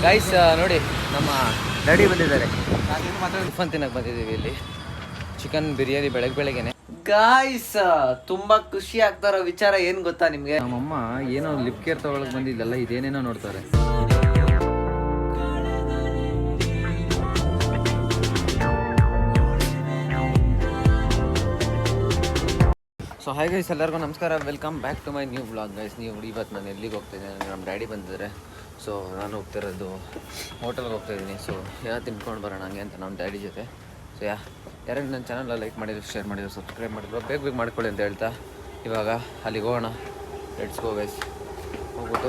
Guys ನೋಡಿ ನಮ್ಮ daddy ಬಂದಿದ್ದಾರೆ. ಟಿಫನ್ ತಿನ್ನಕ್ಕೆ ಬಂದಿದ್ದೀವಿ ಇಲ್ಲಿ. ಚಿಕನ್ ಬಿರಿಯಾನಿ ಬೆಳಗ್ಗೆನೆ. ಗಾಯ್ಸ್ ತುಂಬಾ ಖುಷಿ ಆಗ್ತಾರೋ ವಿಚಾರ ಏನ್ ಗೊತ್ತಾ ನಿಮ್ಗೆ? ನಮ್ಮಮ್ಮ ಏನೋ ಲಿಪ್ ಕೇರ್ ತಗೊಳಕ್ ಬಂದಿದ್ದಲ್ಲ, ಇದೇನೇನೋ ನೋಡ್ತಾರೆ. ಸೊ ಹಾಯ್ ಗೈಸ್, ಎಲ್ಲರಿಗೂ ನಮಸ್ಕಾರ. Welcome back to my new blog guys. ನೀವು ಇವತ್ತು ನಾನು ಎಲ್ಲಿಗೆ ಹೋಗ್ತಾಯಿದ್ದೀನಿ, ನಮ್ಮ ಡ್ಯಾಡಿ ಬಂದಿದ್ದಾರೆ. ಸೊ ನಾನು ಹೋಗ್ತಿರೋದು ಹೋಟೆಲ್ಗೆ ಹೋಗ್ತಾಯಿದ್ದೀನಿ. ಸೊ ಏನೋ ತಿನ್ಕೊಂಡು ಬರೋಣ ಹಂಗೆ ಅಂತ ನಮ್ಮ ಡ್ಯಾಡಿ ಜೊತೆ. ಸೊ ಯಾರು ನನ್ನ ಚಾನಲ್ ಲೈಕ್ ಮಾಡಿದ್ರು, ಶೇರ್ ಮಾಡಿದ್ರು, ಸಬ್ಸ್ಕ್ರೈಬ್ ಮಾಡಿದ್ರು, ಬೇಗ ಮಾಡ್ಕೊಳ್ಳಿ ಅಂತ ಹೇಳ್ತಾ ಇವಾಗ ಅಲ್ಲಿಗೆ ಹೋಗೋಣ. Let's go guys. ಹೋಗ್ಬಿಟ್ಟು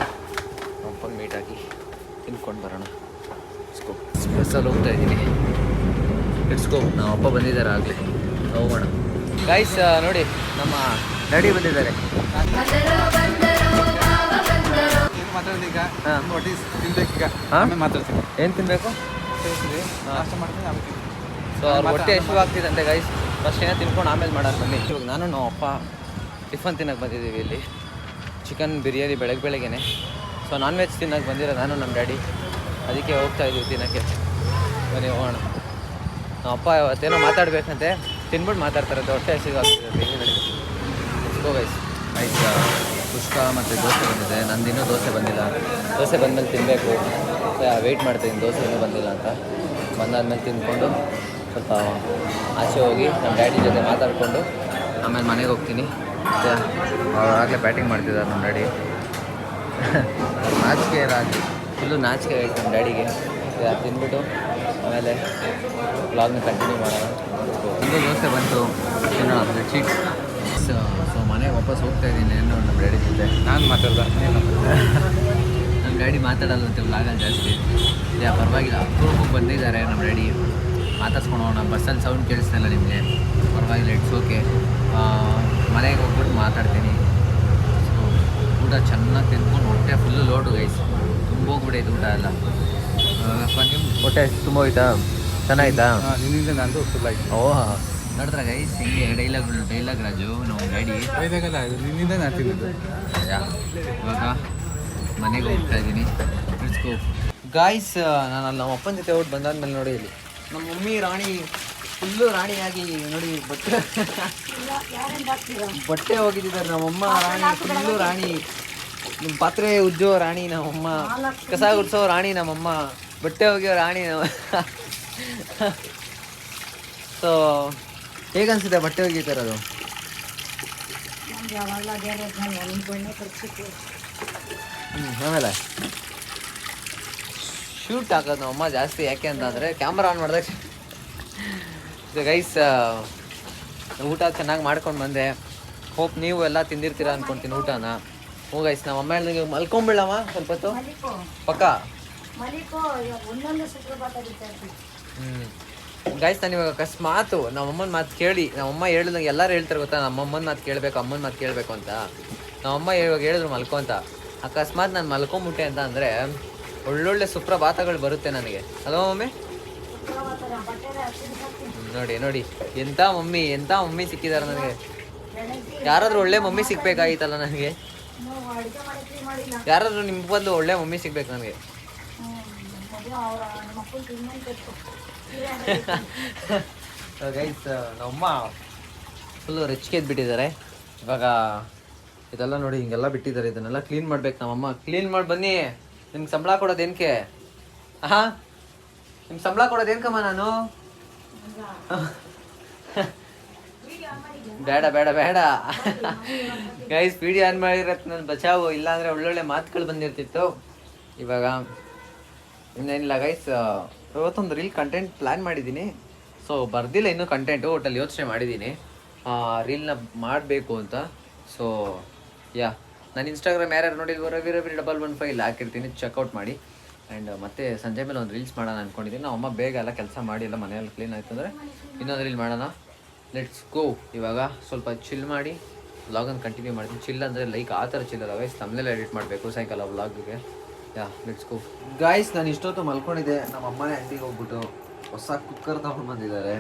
ಅಪ್ಪನ ಮೀಟ್ ಹಾಕಿ ತಿನ್ಕೊಂಡು ಬರೋಣ. ಬಸ್ಸಲ್ಲಿ ಹೋಗ್ತಾಯಿದ್ದೀನಿ. Let's go. ನಮ್ಮ ಅಪ್ಪ ಬಂದಿದ್ದಾರೆ ಆಗಲೇ, ಹೋಗೋಣ ಗೈಸ್. ನೋಡಿ ನಮ್ಮ ಡ್ಯಾಡಿ ಬಂದಿದ್ದಾರೆ. ಏನು ತಿನ್ನಬೇಕು? ಸೊ ಅವ್ರ ಹೊಟ್ಟೆ ಎಷ್ಟು ಆಗ್ತಿದೆ ಗೈಸ್. ಫಸ್ಟ್ ಏನೋ ತಿನ್ಕೊಂಡು ಆಮೇಲೆ ಮಾಡೋದು ಬನ್ನಿ. ಇವಾಗ ನಾನು ನಮ್ಮ ಅಪ್ಪ ಟಿಫನ್ ತಿನ್ನಕ್ಕೆ ಬಂದಿದ್ದೀವಿ ಇಲ್ಲಿ. ಚಿಕನ್ ಬಿರಿಯಾನಿ ಬೆಳಗ್ಗೆನೆ. ಸೊ ನಾನ್ ವೆಜ್ ತಿನ್ನಕ್ಕೆ ಬಂದಿರೋ ನಾನು ನಮ್ಮ ಡ್ಯಾಡಿ, ಅದಕ್ಕೆ ಹೋಗ್ತಾಯಿದ್ದೀವಿ ತಿನ್ನೋಕ್ಕೆ. ಬನ್ನಿ ಹೋಗೋಣ. ನಮ್ಮ ಅಪ್ಪ ಇವತ್ತೇನೋ ಮಾತಾಡಬೇಕಂತೆ, ತಿನ್ಬಿಟ್ಟು ಮಾತಾಡ್ತಾರೆ. ಹೊಟ್ಟೆ ಹಸಿವಾಗ್ತಿದೆ. ಗೈಸ್ ಆಯ್ತು. ಕುಷ್ಕ ಮತ್ತು ದೋಸೆ ಬಂದಿದೆ. ನಂದಿನ್ನೂ ದೋಸೆ ಬಂದಿಲ್ಲ. ದೋಸೆ ಬಂದಮೇಲೆ ತಿನ್ನಬೇಕು. ವೆಯ್ಟ್ ಮಾಡ್ತಾಯಿದ್ದೀನಿ, ದೋಸೆ ಇನ್ನೂ ಬಂದಿಲ್ಲ ಅಂತ. ಬಂದಾದ್ಮೇಲೆ ತಿಂದ್ಕೊಂಡು ಸ್ವಲ್ಪ ಆಚೆ ಹೋಗಿ ನಮ್ಮ ಡ್ಯಾಡಿ ಜೊತೆ ಮಾತಾಡಿಕೊಂಡು ಆಮೇಲೆ ಮನೆಗೆ ಹೋಗ್ತೀನಿ. ಮತ್ತು ಆಗಲೇ ಬ್ಯಾಟಿಂಗ್ ಮಾಡ್ತಿದ್ದಾರೆ ನಮ್ಮ ಡ್ಯಾಡಿ. ನಾಚಿಕೆ ರಾಜಿ ಫುಲ್ಲು ನಾಚಿಕೆ ಆಯ್ತು ನಮ್ಮ ಡ್ಯಾಡಿಗೆ. ತಿಂದ್ಬಿಟ್ಟು ಆಮೇಲೆ ವ್ಲಾಗ್ನ ಕಂಟಿನ್ಯೂ ಮಾಡೋಣ. ಇನ್ನೂ ದೋಸೆ ಬಂತು, ತಿನ್ನೋಣ ಬೆಡ್ಶೀಟ್. ಸೊ ಮನೆಗೆ ವಾಪಸ್ ಹೋಗ್ತಾ ಇದ್ದೀನಿ. ಏನು ನಮ್ಮ ಡ್ಯಾಡಿ ಜೊತೆ ನಾನು ನಮ್ಮ ಡ್ಯಾಡಿ ಮಾತಾಡೋದಂತೆ ವ್ಲಾಗಲ್ಲಿ ಜಾಸ್ತಿ. ಪರವಾಗಿಲ್ಲ, ಅಪ್ರೂಪಕ್ಕೆ ಬಂದಿದ್ದಾರೆ ನಮ್ಮ ಡ್ಯಾಡಿ. ಮಾತಾಡ್ಸ್ಕೊಂಡು ಹೋಗೋಣ. ಬಸ್ಸಲ್ಲಿ ಸೌಂಡ್ ಕೇಳಿಸ್ತಾ ಇಲ್ಲ ನಿಮಗೆ, ಪರವಾಗಿಲ್ಲ, ಇಟ್ಸ್ ಓಕೆ. ಮನೆಗೆ ಹೋಗ್ಬಿಟ್ಟು ಮಾತಾಡ್ತೀನಿ. ಸೊ ಊಟ ಚೆನ್ನಾಗಿ ತಿಂದ್ಕೊಂಡು ಹೊಟ್ಟೆ ಫುಲ್ಲು ಲೋಡು ಗೈಸ್. ತುಂಬ ಹೋಗ್ಬಿಟ್ಟೈತೆ ಊಟ ಎಲ್ಲ. ನಿಮ್ಮ ಹೊಟ್ಟೆ ತುಂಬ ಹೋಯ್ತಾ? ಚೆನ್ನಾಗಿತ್ತಾ? ನಿನ್ನಿಂದ ನಂದು ಫುಲ್ ಆಯ್ತು. ಓಹ್ ನೋಡಿದ್ರೆ ಗೈಸ್ ಹಿಂಗೆ ಡೈಲಾಗ್ ರಾಜು ನಮ್ಮ ಡ್ಯಾಡಿ. ನಿನ್ನಿಂದ ನಾನು ತಿಂದಿದ್ದು. ಇವಾಗ ಮನೆಗೆ ಹೋಗ್ತಾ ಇದ್ದೀನಿ. ಗಾಯ್ಸ್ ನಾನು ಅಲ್ಲಿ ನಮ್ಮ ಅಪ್ಪನ ಜೊತೆ ಹೋಗಿ ಬಂದಾದ್ಮೇಲೆ ನೋಡಿ, ಇಲ್ಲಿ ನಮ್ಮ ಮಮ್ಮಿ ರಾಣಿ ಫುಲ್ಲು ರಾಣಿಯಾಗಿ ನೋಡಿ ಬಟ್ಟೆ ಹೋಗಿದ್ದಾರೆ. ನಮ್ಮಮ್ಮ ರಾಣಿ ಫುಲ್ಲು ರಾಣಿ. ನಿಮ್ಮ ಪಾತ್ರೆ ಉಜ್ಜೋ ರಾಣಿ ನಮ್ಮಮ್ಮ, ಕಸ ಗುಡ್ಸೋ ರಾಣಿ ನಮ್ಮಮ್ಮ, ಬಟ್ಟೆ ಒಗೆಯೋ ರಾಣಿ ನಮ್ಮ. ಸೊ ಹೇಗನ್ಸುತ್ತೆ ಬಟ್ಟೆ ಒಗಿತಾರದು? ಆಮೇಲೆ ಶೂಟ್ ಹಾಕೋದು ನಮ್ಮಮ್ಮ ಜಾಸ್ತಿ. ಯಾಕೆ ಅಂತಂದರೆ ಕ್ಯಾಮ್ರಾ ಆನ್ ಮಾಡಿದಾಗ. ಗೈಸ್ ಊಟ ಚೆನ್ನಾಗಿ ಮಾಡ್ಕೊಂಡು ಬಂದೆ. ಹೋಪ್ ನೀವು ಎಲ್ಲ ತಿಂದಿರ್ತೀರ ಅಂದ್ಕೊಳ್ತೀನಿ ಊಟನ. ಹ್ಞೂ ಗೈಸ್, ನಮ್ಮ ಅಮ್ಮ ಹೇಳಿದಂಗೆ ಮಲ್ಕೊಂಬಿಡವ ಸ್ವಲ್ಪ ಹೊತ್ತು ಪಕ್ಕ. ಗೈಸ್ ನಾನು ಇವಾಗ ಅಕಸ್ಮಾತು ನಮ್ಮಮ್ಮನ ಮಾತು ಕೇಳಿ, ನಮ್ಮಮ್ಮ ಹೇಳಿದಂಗೆ ಎಲ್ಲರೂ ಹೇಳ್ತಾರೆ ಗೊತ್ತಾ, ನಮ್ಮಮ್ಮನ ಮಾತು ಕೇಳಬೇಕು, ಅಮ್ಮನ ಮಾತು ಕೇಳಬೇಕು ಅಂತ. ನಮ್ಮಮ್ಮ ಇವಾಗ ಹೇಳಿದ್ರು ಮಲ್ಕೊ ಅಂತ. ಅಕಸ್ಮಾತ್ ನಾನು ಮಲ್ಕೊಂಬಿಟ್ಟೆ ಅಂತ ಅಂದರೆ ಒಳ್ಳೊಳ್ಳೆ ಸುಪ್ರಭಾತಗಳು ಬರುತ್ತೆ ನನಗೆ. ಅಲ್ವಾ ಮಮ್ಮಿ? ನೋಡಿ ಎಂಥ ಮಮ್ಮಿ ಸಿಕ್ಕಿದ್ದಾರೆ ನನಗೆ. ಯಾರಾದರೂ ಒಳ್ಳೆ ಮಮ್ಮಿ ಸಿಗ್ಬೇಕಾಗಿತ್ತಲ್ಲ ನನಗೆ. ಯಾರಾದರೂ ನಿಮ್ಮ ಬದಲು ಒಳ್ಳೆ ಮಮ್ಮಿ ಸಿಗ್ಬೇಕು ನನಗೆ. ಗೈಸ್ ನಮ್ಮಮ್ಮ ಫುಲ್ಲು ರಿಚ್ಗೆ ಎದ್ಬಿಟ್ಟಿದ್ದಾರೆ. ಇವಾಗ ಇದೆಲ್ಲ ನೋಡಿ ಹಿಂಗೆಲ್ಲ ಬಿಟ್ಟಿದ್ದಾರೆ. ಇದನ್ನೆಲ್ಲ ಕ್ಲೀನ್ ಮಾಡ್ಬೇಕು ನಮ್ಮಮ್ಮ. ಕ್ಲೀನ್ ಮಾಡಿ ಬನ್ನಿ. ನಿಮ್ಗೆ ಸಂಬಳ ಕೊಡೋದೇನ್ಕೆ? ಹಾಂ, ನಿಮ್ಗೆ ಸಂಬಳ ಕೊಡೋದೇನ್ಕಮ್ಮ ನಾನು? ಬೇಡ ಗೈಸ್, ವಿಡಿಯೋ ಆನ್ ಮಾಡಿರತ್ತೆ ನನ್ನ ಬಚಾವು. ಇಲ್ಲಾಂದರೆ ಒಳ್ಳೊಳ್ಳೆ ಮಾತುಗಳು ಬಂದಿರ್ತಿತ್ತು. ಇವಾಗ ಇನ್ನೇನಿಲ್ಲ ಗೈಸ್, ಇವತ್ತೊಂದು ರೀಲ್ ಕಂಟೆಂಟ್ ಪ್ಲ್ಯಾನ್ ಮಾಡಿದ್ದೀನಿ. ಸೊ ಬರ್ದಿಲ್ಲ ಇನ್ನೂ ಕಂಟೆಂಟು, ಒಟ್ಟಲ್ಲಿ ಯೋಚನೆ ಮಾಡಿದ್ದೀನಿ ರೀಲ್ನ ಮಾಡಬೇಕು ಅಂತ. ಸೊ ನಾನು ಇನ್ಸ್ಟಾಗ್ರಾಮ್ ಯಾರ್ಯಾರು ನೋಡಿಲ್ವೋ ರವಿ1115 ಹಾಕಿರ್ತೀನಿ, ಚೆಕ್ಔಟ್ ಮಾಡಿ. ಆ್ಯಂಡ್ ಮತ್ತೆ ಸಂಜೆ ಮೇಲೆ ಒಂದು ರೀಲ್ಸ್ ಮಾಡೋಣ ಅಂದ್ಕೊಂಡಿದ್ದೀನಿ. ನಾವು ಅಮ್ಮ ಬೇಗ ಎಲ್ಲ ಕೆಲಸ ಮಾಡಿ ಎಲ್ಲ ಮನೆಯಲ್ಲಿ ಕ್ಲೀನ್ ಆಯಿತು ಅಂದರೆ ಇನ್ನೊಂದು ರೀಲ್ ಮಾಡೋಣ. Let's go. ಇವಾಗ ಸ್ವಲ್ಪ ಚಿಲ್ ಮಾಡಿ ವ್ಲಾಗನ್ನು ಕಂಟಿನ್ಯೂ ಮಾಡ್ತೀನಿ. ಚಿಲ್ ಅಂದರೆ ಲೈಕ್ ಆ ಥರ ಚಿಲ್ ಅಲ್ಲ ಗೈಸ್, ತಮ್ಮನೆಲ್ಲ ಎಡಿಟ್ ಮಾಡಬೇಕು ಸಾಯಂಕಾಲ ವ್ಲಾಗಿಗೆ. Let's go. ಗಾಯ್ಸ್ ನಾನು ಇಷ್ಟೊತ್ತು ಮಲ್ಕೊಂಡಿದ್ದೆ. ನಮ್ಮ ಅಮ್ಮನೇ ಅಂಗಡಿಗೆ ಹೋಗ್ಬಿಟ್ಟು ಹೊಸ ಕುಕ್ಕರ್ ತೊಗೊಂಡು ಬಂದಿದ್ದಾರೆ.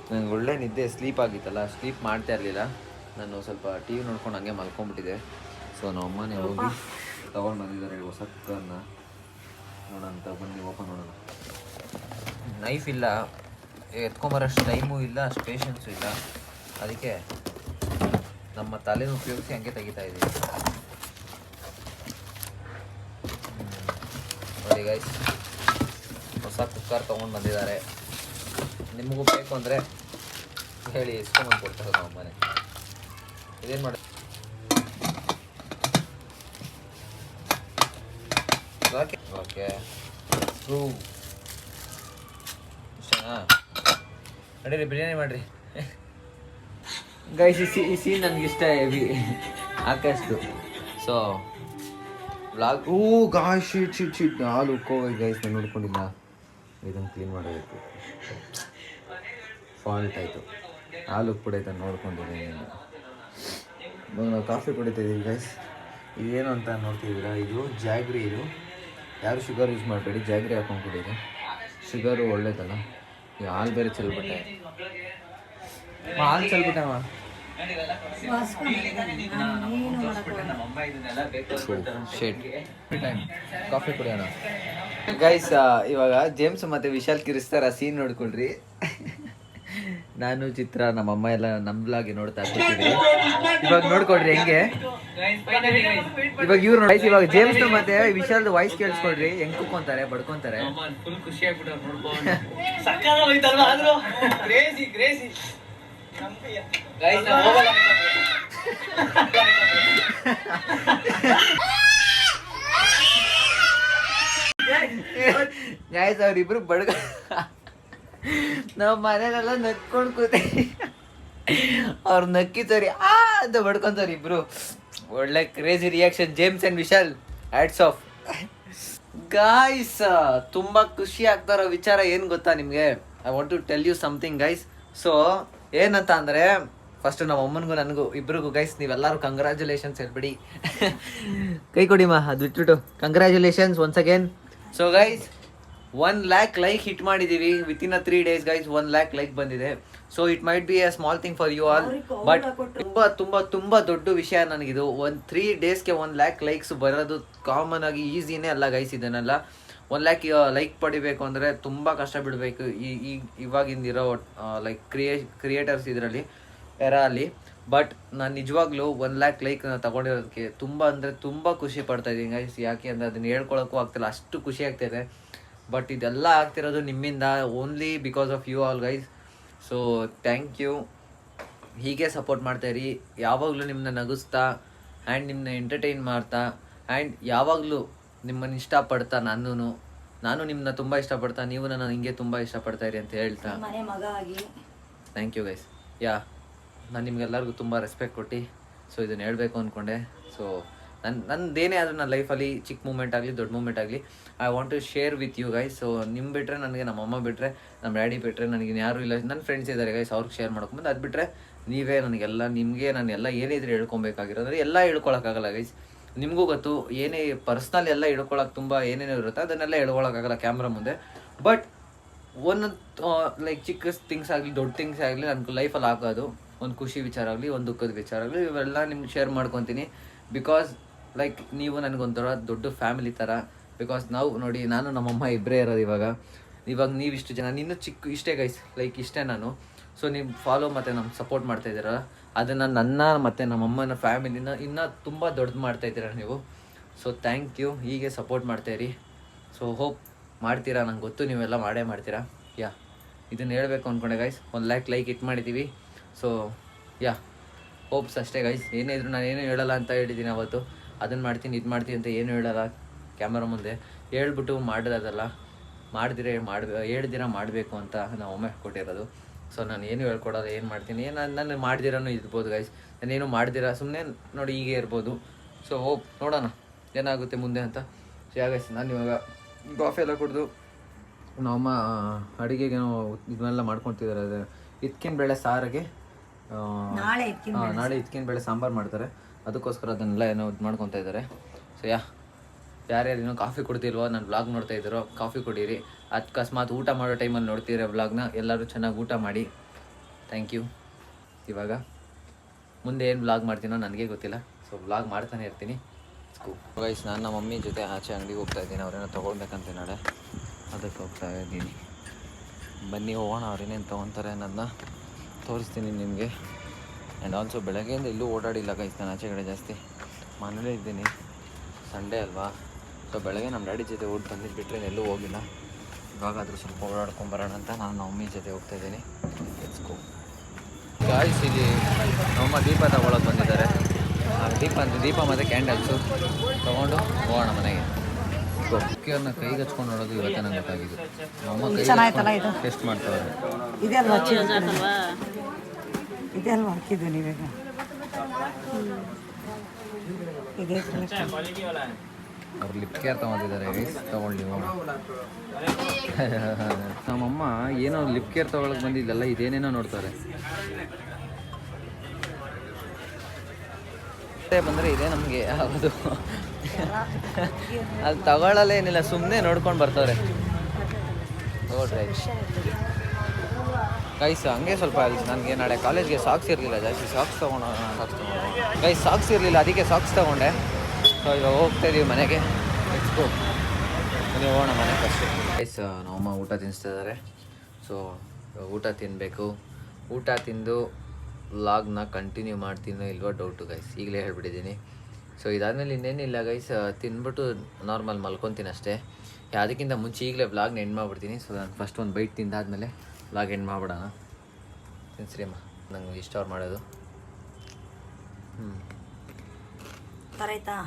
ನನಗೆ ಒಳ್ಳೆ ನಿದ್ದೆ, ಸ್ಲೀಪ್ ಆಗಿತ್ತಲ್ಲ, ಸ್ಲೀಪ್ ಮಾಡ್ತಾ ಇರಲಿಲ್ಲ. ನಾನು ಸ್ವಲ್ಪ ಟಿ ವಿ ನೋಡ್ಕೊಂಡು ಹಂಗೆ ಮಲ್ಕೊಂಡ್ಬಿಟ್ಟಿದ್ದೆ. ಸೊ ನಮ್ಮ ಅಮ್ಮನೇ ಹೋಗಿ ತೊಗೊಂಡು ಬಂದಿದ್ದಾರೆ ಹೊಸ ಕುಕ್ಕರ್ನ. ನೋಡೋಂತ ಬನ್ನಿ ಓಪನ್ ಮಾಡೋಣ. ನೈಫ್ ಇಲ್ಲ, ಎತ್ಕೊಂಬರೋಷ್ಟು ಟೈಮು ಇಲ್ಲ, ಅಷ್ಟು ಪೇಷನ್ಸು ಇಲ್ಲ, ಅದಕ್ಕೆ ನಮ್ಮ ತಲೆನ ಉಪಯೋಗಿಸಿ ಹಂಗೆ ತೆಗಿತಾ ಇದ್ದೀವಿ. ನೋಡಿ ಗೈಸ್, ಹೊಸ ಕುಕ್ಕರ್ ತೊಗೊಂಡು ಬಂದಿದ್ದಾರೆ. ನಿಮಗೂ ಬೇಕು ಅಂದರೆ ಹೇಳಿ ಇಸ್ಕೊಂಬಂದು ಕೊಡ್ತಾರೆ ನಮ್ಮ ಮನೆ. ಇದೇನು ಮಾಡಿ ಓಕೆ ಓಕೆ ಸ್ಕ್ರೂ ಇಷ್ಟನಾ? ನಡೀರಿ ಬಿರಿಯಾನಿ ಮಾಡಿರಿ ಗೈಸ್. ಈ ಸೀನ್ ನನಗೆ ಇಷ್ಟ ಹೆವಿ ಆಕಾಶ್ದು. ಸೊ ವ್ಲಾಗ್ ಗಾಯ್ ಶೀಟ್ ಹಾಲು ಉಕ್ಕೋಗಿ ಗೈಸ್, ನಾನು ನೋಡ್ಕೊಂಡಿಲ್ಲ. ಇದನ್ನು ಕ್ಲೀನ್ ಮಾಡಬೇಕು. ಫಾಲ್ಟ್ ಆಯಿತು, ಹಾಲು ಉಕ್ಬಿಡೈತೆ ನೋಡ್ಕೊಂಡಿದ್ದೀನಿ. ನಾವು ಕಾಫಿ ಕುಡಿತಾಯಿದ್ದೀವಿ ಗೈಸ್. ಇದೇನು ಅಂತ ನೋಡ್ತಿದ್ದೀರಾ, ಇದು ಜಾಗ್ರಿ. ಇದು ಯಾರು ಶುಗರ್ ಯೂಸ್ ಮಾಡಬೇಡಿ, ಜಾಗ್ರಿ ಹಾಕೊಂಡು ಕುಡೀರಿ. ಶುಗರು ಒಳ್ಳೇದಲ್ಲ. ಈಗ ಹಾಲು ಬೇರೆ ಚೆಲ್ಬಿಟ್ಟೆ, ಹಾಲು ಚೆಲ್ಬಿಟ್ಟೆಮ್ಮ. ಕಾಫಿ ಕುಡಿಯೋಣ ಗೈಸ್. ಇವಾಗ ಜೇಮ್ಸ್ ಮತ್ತೆ ವಿಶಾಲ್ ಕಿರಿಸ್ತಾರ ಸೀನ್ ನೋಡ್ಕೊಳ್ರಿ. ನಾನು ಚಿತ್ರ ನಮ್ಮಮ್ಮ ಎಲ್ಲ ನಮ್ಲಾಗಿ ನೋಡ್ತಾ ಕೂತಿದ್ವಿ. ಇವಾಗ ನೋಡ್ಕೊಡ್ರಿ ಹೆಂಗೆ. ಇವಾಗ ಇವ್ರು ನೋಡಿ, ಇವಾಗ ಜೇಮ್ಸ್ ಮತ್ತೆ ವಿಶಾಲ್ದು ವಾಯ್ಸ್ ಕೇಳಿಸ್ಕೊಡ್ರಿ, ಹೆಂಗ್ ಕುಕ್ಕೊಂತಾರೆ, ಬಡ್ಕೊಂತಾರೆ. ಖುಷಿ ಗಾಯ್ಸ್, ಅವ್ರಿಬ್ರು ಬಡ್ಕ ನಾವು ಮನೇಲೆಲ್ಲ ನಕ್ಕೊಂಡು ಕೂತ, ಅವ್ರು ನಕ್ಕಿ ಸರಿ ಅಂತ ಬಡ್ಕೊಂತಾರೆ ಇಬ್ರು. ಒಳ್ಳೆ crazy reaction James and Vishal, hats off guys. ತುಂಬಾ ಖುಷಿ ಆಗ್ತಾರೋ ವಿಚಾರ ಏನು ಗೊತ್ತಾ ನಿಮಗೆ? I want to tell you something guys. So ಏನಂತ ಅಂದರೆ, ಫಸ್ಟ್ ನಮ್ಮ ಅಮ್ಮನಿಗೂ ನನಗೂ ಇಬ್ರಿಗೂ ಗೈಸ್, ನೀವೆಲ್ಲರೂ ಕಂಗ್ರ್ಯಾಚುಲೇಷನ್ಸ್ ಹೇಳ್ಬಿಡಿ. ಕೈ ಕೊಡಿಮಾ, ಅದು ಬಿಟ್ಬಿಟ್ಟು congratulations once again. So guys, 1 lakh like hit ಮಾಡಿದ್ದೀವಿ within 3 days guys. 1 lakh like ಬಂದಿದೆ. So it might be a small thing for you all, but ತುಂಬ ತುಂಬ ತುಂಬ ದೊಡ್ಡ ವಿಷಯ ನನಗಿದು. 3 daysಗೆ 1 lakh ಲೈಕ್ಸ್ ಬರೋದು ಕಾಮನ್ ಆಗಿ ಈಸಿನೇ ಅಲ್ಲ ಗೈಸ್. ಇದನ್ನೆಲ್ಲ 1 lakh ಲೈಕ್ ಪಡಿಬೇಕು ಅಂದರೆ ತುಂಬ ಕಷ್ಟ ಬಿಡಬೇಕು ಇವಾಗಿಂದಿರೋ ಲೈಕ್ ಕ್ರಿಯೇಟರ್ಸ್ ಇದರಲ್ಲಿ ಎರಲ್ಲಿ. ಬಟ್ ನಾನು ನಿಜವಾಗ್ಲೂ 1 lakh ಲೈಕ್ ತಗೊಂಡಿರೋದಕ್ಕೆ ತುಂಬ ಅಂದರೆ ತುಂಬ ಖುಷಿ ಪಡ್ತಾ ಇದ್ದೀನಿ ಗೈಸ್. ಯಾಕೆ ಅಂದರೆ ಅದನ್ನ ಹೇಳ್ಕೊಳಕ್ಕೂ ಆಗ್ತಿಲ್ಲ, ಅಷ್ಟು ಖುಷಿ ಆಗ್ತಾಯಿದೆ. ಬಟ್ ಇದೆಲ್ಲ ಆಗ್ತಿರೋದು ನಿಮ್ಮಿಂದ, only because of you all guys. So thank you. ಹೀಗೆ ಸಪೋರ್ಟ್ ಮಾಡ್ತಾಯಿರಿ, ಯಾವಾಗಲೂ ನಿಮ್ಮನ್ನ ನಗಿಸ್ತಾ ಆ್ಯಂಡ್ ನಿಮ್ಮನ್ನ ಎಂಟರ್ಟೈನ್ ಮಾಡ್ತಾ ಆ್ಯಂಡ್ ಯಾವಾಗಲೂ ನಿಮ್ಮನ್ನು ಇಷ್ಟಪಡ್ತಾ, ನಾನು ನಿಮ್ಮನ್ನ ತುಂಬ ಇಷ್ಟಪಡ್ತಾ, ನೀವು ನನ್ನ ಹಿಂಗೆ ತುಂಬ ಇಷ್ಟಪಡ್ತಾಯಿರಿ ಅಂತ ಹೇಳ್ತಾ ಥ್ಯಾಂಕ್ ಯು ಗೈಸ್. ನಾನು ನಿಮ್ಗೆಲ್ಲರಿಗೂ ತುಂಬ ರೆಸ್ಪೆಕ್ಟ್ ಕೊಟ್ಟು ಸೊ ಇದನ್ನು ಹೇಳಬೇಕು ಅಂದ್ಕೊಂಡೆ. ಸೊ ನಂದೇನೇ ಆದರೂ ನನ್ನ ಲೈಫಲ್ಲಿ ಚಿಕ್ಕ ಮೂಮೆಂಟ್ ಆಗಲಿ ದೊಡ್ಡ ಮೂಮೆಂಟ್ ಆಗಲಿ, I want to share with you guys. So ನಿಮ್ಮ ಬಿಟ್ಟರೆ ನನಗೆ ನಮ್ಮ ಅಮ್ಮ ಬಿಟ್ಟರೆ, ನಮ್ಮ ಡ್ಯಾಡಿ ಬಿಟ್ಟರೆ ನನಗೆ ಯಾರೂ ಇಲ್ಲ. ನನ್ನ ಫ್ರೆಂಡ್ಸ್ ಇದ್ದಾರೆ ಗೈಸ್, ಅವ್ರಿಗೆ ಶೇರ್ ಮಾಡ್ಕೊಂಬಂದು. ಅದು ಬಿಟ್ಟರೆ ನೀವೇ ನನಗೆಲ್ಲ, ನಿಮಗೆ ನಾನು ಎಲ್ಲ ಏನೇ ಇದ್ರೆ ಹೇಳ್ಕೊಬೇಕಾಗಿರೋದ್ರೆ ಎಲ್ಲ ಹೇಳ್ಕೊಳಕ್ಕಾಗಲ್ಲ ಗೈಸ್. ನಿಮಗೂ ಗೊತ್ತು, ಏನೇ ಪರ್ಸ್ನಲ್ ಎಲ್ಲ ಹೇಳ್ಕೊಳಕ್ಕೆ ತುಂಬ ಏನೇನೋ ಇರುತ್ತೆ, ಅದನ್ನೆಲ್ಲ ಹೇಳ್ಕೊಳಕ್ಕಾಗಲ್ಲ ಕ್ಯಾಮ್ರಾ ಮುಂದೆ. ಬಟ್ ಒಂದೊಂದು ಲೈಕ್ ಚಿಕ್ಕ ಥಿಂಗ್ಸ್ ಆಗಲಿ ದೊಡ್ಡ ಥಿಂಗ್ಸ್ ಆಗಲಿ ನನ್ನ ಲೈಫಲ್ಲಿ ಆಗೋದು, ಒಂದು ಖುಷಿ ವಿಚಾರ ಆಗಲಿ ಒಂದು ದುಃಖದ ವಿಚಾರ ಆಗಲಿ, ಇವೆಲ್ಲ ನಿಮ್ಗೆ ಶೇರ್ ಮಾಡ್ಕೊತೀನಿ. ಬಿಕಾಸ್ ಲೈಕ್ ನೀವು ನನಗೊಂಥರ ದೊಡ್ಡ ಫ್ಯಾಮಿಲಿ ಥರ. ಬಿಕಾಸ್ ನಾವು ನೋಡಿ, ನಾನು ನಮ್ಮಮ್ಮ ಇಬ್ಬರೇ ಇರೋದು ಇವಾಗ ನೀವಿಷ್ಟು ಜನ, ಇನ್ನೂ ಚಿಕ್ಕ ಇಷ್ಟೇ ಗೈಸ್, ಲೈಕ್ ಇಷ್ಟೇ ನಾನು. ಸೊ ನೀವು ಫಾಲೋ ಮತ್ತು ನಮ್ಗೆ ಸಪೋರ್ಟ್ ಮಾಡ್ತಾಯಿದ್ದೀರ, ಅದನ್ನು ನನ್ನ ಮತ್ತು ನಮ್ಮಮ್ಮನ ಫ್ಯಾಮಿಲಿನ ಇನ್ನೂ ತುಂಬ ದೊಡ್ಡದು ಮಾಡ್ತಾಯಿದ್ದೀರ ನೀವು. So thank you. ಹೀಗೆ ಸಪೋರ್ಟ್ ಮಾಡ್ತಾಯಿರಿ. ಸೊ ಹೋಪ್ ಮಾಡ್ತೀರಾ, ನಂಗೆ ಗೊತ್ತು ನೀವೆಲ್ಲ ಮಾಡೇ ಮಾಡ್ತೀರಾ. ಇದನ್ನು ಹೇಳಬೇಕು ಅಂದ್ಕೊಂಡೆ ಗೈಸ್. 1 lakh ಲೈಕ್ ಹಿಟ್ ಮಾಡಿದ್ದೀವಿ. ಸೊ ಹೋಪ್ಸ್ ಅಷ್ಟೇ ಗೈಸ್. ಏನೇ ಇದ್ರು ನಾನು ಏನೂ ಹೇಳಲ್ಲ ಅಂತ ಹೇಳಿದ್ದೀನಿ ಅವತ್ತು, ಅದನ್ನು ಮಾಡ್ತೀನಿ ಇದು ಮಾಡ್ತೀನಿ ಅಂತ ಏನೂ ಹೇಳಲ್ಲ ಕ್ಯಾಮ್ರಾ ಮುಂದೆ. ಹೇಳ್ಬಿಟ್ಟು ಮಾಡೋದಲ್ಲ, ಹೇಳ್ದಿರ ಮಾಡಬೇಕು ಅಂತ ನಾವು ಒಮ್ಮೆ ಕೊಟ್ಟಿರೋದು. ಸೊ ನಾನು ಏನು ಹೇಳ್ಕೊಡೋದು, ಏನು ಮಾಡ್ತೀನಿ, ನಾನು ಮಾಡ್ದಿರನೂ ಇರ್ಬೋದು ಗೈಸ್. ನಾನೇನು ಮಾಡ್ದಿರ ಸುಮ್ಮನೆ ನೋಡಿ ಹೀಗೆ ಇರ್ಬೋದು. ಸೊ ಹೋಪ್ ನೋಡೋಣ ಏನಾಗುತ್ತೆ ಮುಂದೆ ಅಂತ. ಸೊ ಗೈಸ್, ನಾನು ಇವಾಗ ಕಾಫಿ ಎಲ್ಲ ಕುಡಿದು ನಮ್ಮಮ್ಮ ಅಡುಗೆಗೆ ಇದನ್ನೆಲ್ಲ ಮಾಡ್ಕೊತಿದ್ದಾರೆ. ಅದು ಇದ್ಕಿನ ಬೇಳೆ ಸಾರಿಗೆ ನಾಳೆ ಇದ್ಕಿನ ಬೇಳೆ ಸಾಂಬಾರು ಮಾಡ್ತಾರೆ, ಅದಕ್ಕೋಸ್ಕರ ಅದನ್ನೆಲ್ಲ ಏನೋ ಇದು ಮಾಡ್ಕೊತಾ ಇದ್ದಾರೆ. ಸೊ ಯಾರ್ಯಾರೇನೋ ಕಾಫಿ ಕುಡ್ತಿಲ್ವೋ, ನಾನು ವ್ಲಾಗ್ ನೋಡ್ತಾ ಇದ್ದೀರೋ ಕಾಫಿ ಕುಡೀರಿ. ಅಕಸ್ಮಾತ್ ಊಟ ಮಾಡೋ ಟೈಮಲ್ಲಿ ನೋಡ್ತೀರ ವ್ಲಾಗ್ನ, ಎಲ್ಲರೂ ಚೆನ್ನಾಗಿ ಊಟ ಮಾಡಿ. Thank you. ಇವಾಗ ಮುಂದೆ ಏನು ವ್ಲಾಗ್ ಮಾಡ್ತೀನೋ ನನಗೆ ಗೊತ್ತಿಲ್ಲ. ಸೊ ವ್ಲಾಗ್ ಮಾಡ್ತಾನೆ ಇರ್ತೀನಿ. ಗೈಸ್ ನಾನು ನಮ್ಮ ಮಮ್ಮಿ ಜೊತೆ ಆಚೆ ಅಂಗಡಿಗೆ ಹೋಗ್ತಾ ಇದ್ದೀನಿ. ಅವ್ರೇನೋ ತೊಗೊಳ್ಬೇಕಂತ ನಾಳೆ, ಅದಕ್ಕೆ ಹೋಗ್ತಾ ಇದ್ದೀನಿ. ಬನ್ನಿ ಹೋಗೋಣ, ಅವ್ರೇನೇನು ತೊಗೊತಾರೆ ಅನ್ನೋದನ್ನ ತೋರಿಸ್ತೀನಿ ನಿಮಗೆ. ಆ್ಯಂಡ್ ಆಲ್ಸೋ ಬೆಳಗ್ಗೆಯಿಂದ ಎಲ್ಲೂ ಓಡಾಡಿಲ್ಲ ಗೈಸ್, ನಾನು ಆಚೆ ಕಡೆ ಜಾಸ್ತಿ ಮನೇಲೇ ಇದ್ದೀನಿ. ಸಂಡೇ ಅಲ್ವಾ, ಸೊ ಬೆಳಗ್ಗೆ ನಮ್ಮ ಡ್ಯಾಡಿ ಜೊತೆ ಓಡಿ ಬಂದಿದ್ದು ಬಿಟ್ಟರೆ ಎಲ್ಲೂ ಹೋಗಿಲ್ಲ. ಇವಾಗಾದರೂ ಸ್ವಲ್ಪ ಓಡಾಡ್ಕೊಂಬರೋಣ ಅಂತ ನಾನು ನಮ್ಮ ಮಮ್ಮಿ ಜೊತೆ ಹೋಗ್ತಾ ಇದ್ದೀನಿ. ಎತ್ಸ್ಕೋ ಗಾಯ್ಸ್, ಇಲ್ಲಿ ನಮ್ಮ ದೀಪ ತಗೊಳಕ್ಕೆ ಬಂದಿದ್ದಾರೆ. ದೀಪ ಮತ್ತು ಕ್ಯಾಂಡಲ್ಸು ತೊಗೊಂಡು ಹೋಗೋಣ ಮನೆಗೆ. ಅಕ್ಕಿಯವ್ರನ್ನ ಕೈಗೆ ಹಚ್ಕೊಂಡು ನೋಡೋದು ಇವತ್ತೇ ನಂಗೆ ಗೊತ್ತಾಗಿದ್ದು. ನಮ್ಮ ಕೈ ಟೆಸ್ಟ್ ಮಾಡ್ತಾರೆ. ಇದೆ ಅಲ್ವಾ ಇದೆ ಅಲ್ವಾ ಹಾಕಿದ್ದು ನೀವೀಗ ಇದೆ. ಅವ್ರು ಲಿಪ್ ಕೇರ್ ತೊಗೊಂಡಿದ್ದಾರೆ ಗೈಸ್, ತೊಗೊಳ್ಳಿ ಹೋಗೋಣ. ನಮ್ಮಮ್ಮ ಏನೋ ಲಿಪ್ ಕೇರ್ ತೊಗೊಳಕ್ಕೆ ಬಂದಿದ್ದಲ್ಲ, ಇದೇನೇನೋ ನೋಡ್ತಾರೆ. ಬಂದರೆ ಇದೇ ನಮಗೆ ಆಗೋದು. ಅದು ತಗೊಳ್ಳಲ್ಲ ಏನಿಲ್ಲ, ಸುಮ್ಮನೆ ನೋಡ್ಕೊಂಡು ಬರ್ತಾರೆ. ನೋಡ್ರಿ ಗೈಸ್, ಹಂಗೆ ಸ್ವಲ್ಪ ನನಗೆ ನಾಳೆ ಕಾಲೇಜ್ಗೆ ಸಾಕ್ಸ್ ಇರಲಿಲ್ಲ, ಜಾಸ್ತಿ ಸಾಕ್ಸ್ ಗೈಸ್ ಸಾಕ್ಸ್ ಇರಲಿಲ್ಲ, ಅದಕ್ಕೆ ಸಾಕ್ಸ್ ತೊಗೊಂಡೆ. ಸೊ ಇವಾಗ ಹೋಗ್ತಾ ಇದೀವಿ ಮನೆಗೆ. ಎಕ್ಸ್ಕೋ ಮನೆ ಹೋಗೋಣ ಮನೆ ಫಸ್ಟು. ಗೈಸ್ ನಮ್ಮಮ್ಮ ಊಟ ತಿನ್ನಿಸ್ತಿದ್ದಾರೆ. ಸೊ ಊಟ ತಿನ್ನಬೇಕು. ಊಟ ತಿಂದು ವ್ಲಾಗ್ನ ಕಂಟಿನ್ಯೂ ಮಾಡ್ತೀನೋ ಇಲ್ವೋ ಡೌಟು ಗೈಸ್, ಈಗಲೇ ಹೇಳ್ಬಿಟ್ಟಿದ್ದೀನಿ. ಸೊ ಇದಾದಮೇಲೆ ಇನ್ನೇನಿಲ್ಲ ಗೈಸ್, ತಿಂದ್ಬಿಟ್ಟು ನಾರ್ಮಲ್ ಮಲ್ಕೊತೀನಿ ಅಷ್ಟೇ. ಅದಕ್ಕಿಂತ ಮುಂಚೆ ಈಗಲೇ ವ್ಲಾಗ್ನ ಎಂಡ್ ಮಾಡಿಬಿಡ್ತೀನಿ. ಸೊ ನಾನು ಫಸ್ಟ್ ಒಂದು ಬೈಟ್ ತಿಂದಾದ್ಮೇಲೆ ವ್ಲಾಗ್ ಎಂಡ್ ಮಾಡಿಬಿಡೋಣ. ತಿನ್ಸ್ರಿ ಅಮ್ಮ, ನಂಗೆ ಇಷ್ಟ ಅವ್ರು ಮಾಡೋದು. ಆಯ್ತಾ?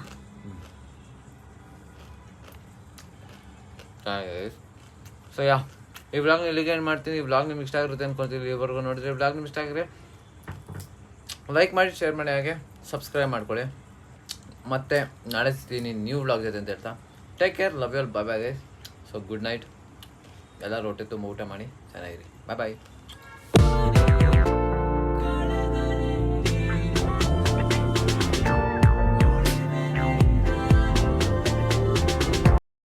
ಸೊ ಈ ವ್ಲಾಗ್ನ ಇಲ್ಲಿಗೆ ಎಂಡ್ ಮಾಡ್ತೀನಿ. ಈ ವ್ಲಾಗ್ ನಿಮ್ಗೆ ಇಷ್ಟ ಆಗಿರುತ್ತೆ ಅಂದ್ಕೊಳ್ತೀವಿ. ಇವ್ರಿಗೂ ನೋಡಿದ್ರೆ ವ್ಲಾಗ್ ನಿಮ್ಗೆ ಇಷ್ಟ ಆಗಿದ್ರೆ ಲೈಕ್ ಮಾಡಿ, ಶೇರ್ ಮಾಡಿ, ಹಾಗೆ ಸಬ್ಸ್ಕ್ರೈಬ್ ಮಾಡ್ಕೊಳ್ಳಿ. ಮತ್ತು ನಾಳೆ ಸಿಗ್ತೀನಿ ನ್ಯೂ ವ್ಲಾಗ್ ಜೊತೆ ಅಂತ ಹೇಳ್ತಾ, take care, love you all, bye bye guys. So good night. ಎಲ್ಲರೂ ಹೊಟ್ಟೆ ತುಂಬ ಊಟ ಮಾಡಿ ಚೆನ್ನಾಗಿರಿ. ಬಾಯ್ ಬಾಯ್.